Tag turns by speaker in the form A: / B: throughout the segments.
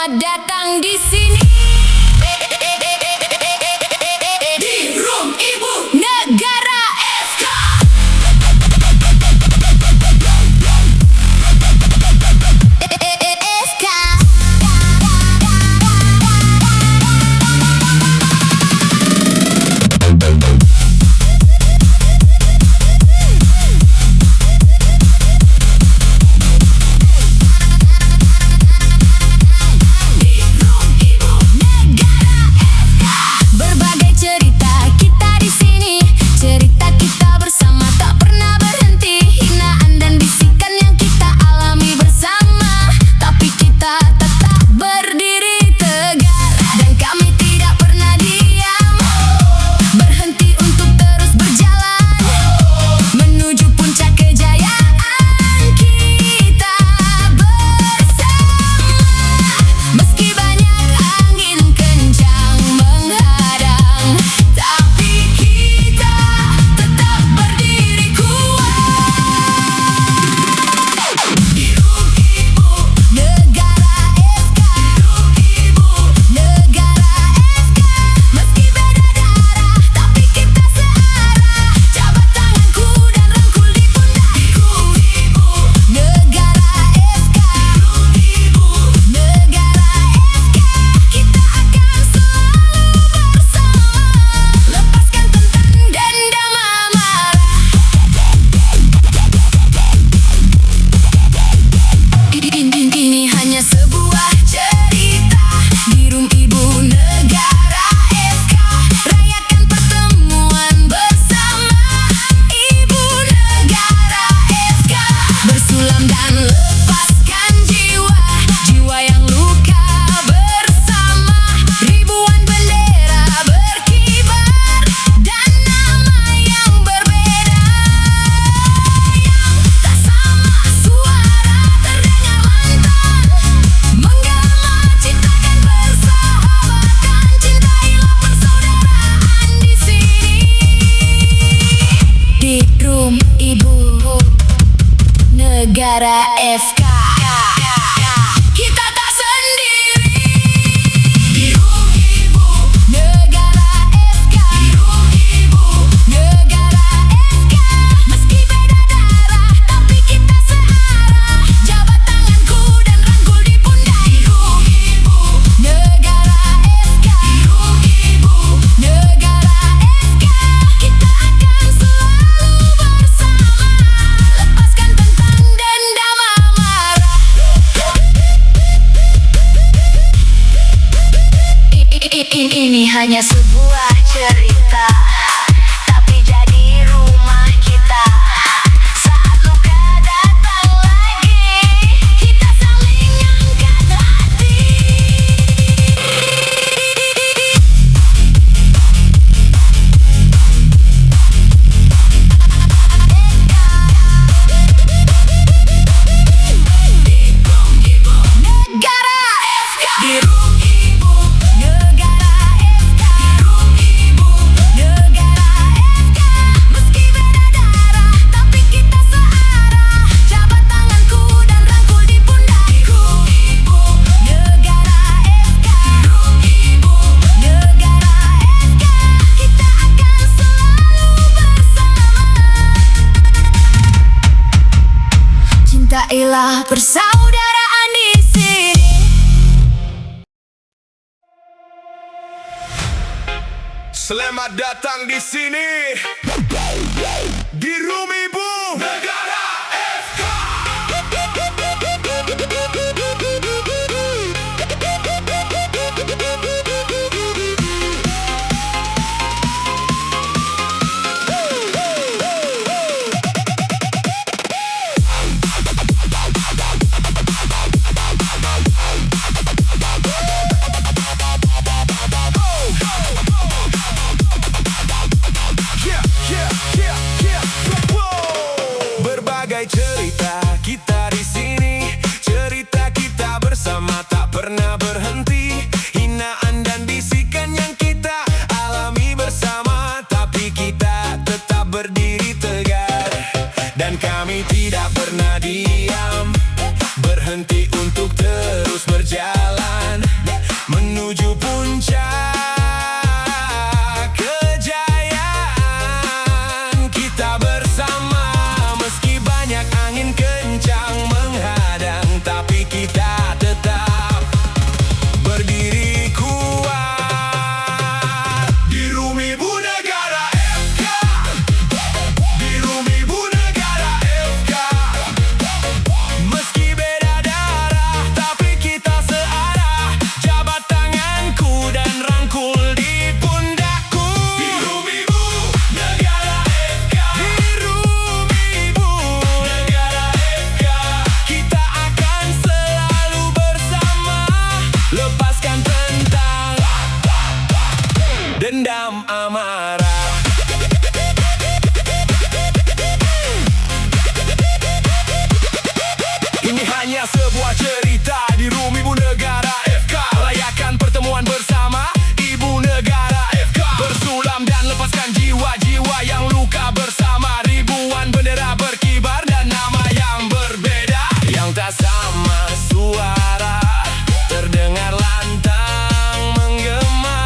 A: Selamat datang di sini. Di Room Ibu Negara SK. Negara FK. Kita tak sendiri. Di Room Ibu Negara FK. Di Room Ibu Negara FK. Meski beda darah, tapi kita searah. Jabat tanganku dan rangkul di pundak. Di Room Ibu Negara FK. Di Room Ibu Negara FK. Kita akan selalu bersama. Lepaskan tentang dendam amarah. Ini hanya sebuah cerita, tapi jadi rumah kita. Saat luka datang lagi, kita saling angkat hati. Negara SK. Di Room Ibu Negara SK. Di Room Ibu Negara SK. Meski beda darah, tapi kita searah. Jabat tanganku dan rangkul di pundak. Di Room Ibu Negara SK. Di Room Ibu Negara SK. Kita akan selalu bersama. Cintailah persaudaraan di sini.
B: Selamat datang di sini di Room Ibu Negara FK. Yeah, yeah, yeah, yeah. Whoa. lepaskan jiwa-jiwa yang luka bersama ribuan bendera berkibar dan nama yang berbeda. Yang tak sama suara terdengar lantang menggema.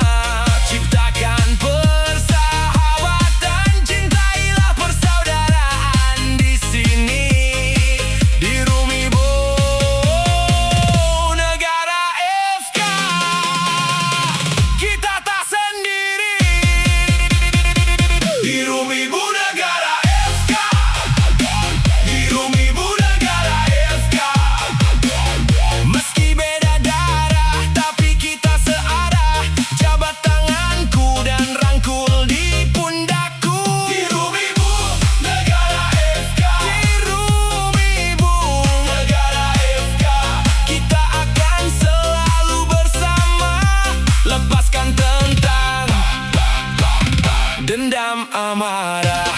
B: Ciptakan persahabatan, cintailah persaudaraan di sini. Di Rumibo, negara FK, kita tak sendiri. Di Rumibo, negara FK. Di Rumibo, negara FK. Meski beda darah, tapi kita searah. Jabat tanganku dan rangkul di pundakku. Di Rumibo, negara FK. Di Rumibo, negara FK. Kita akan selalu bersama. Lepaskan tentang dendam amarah.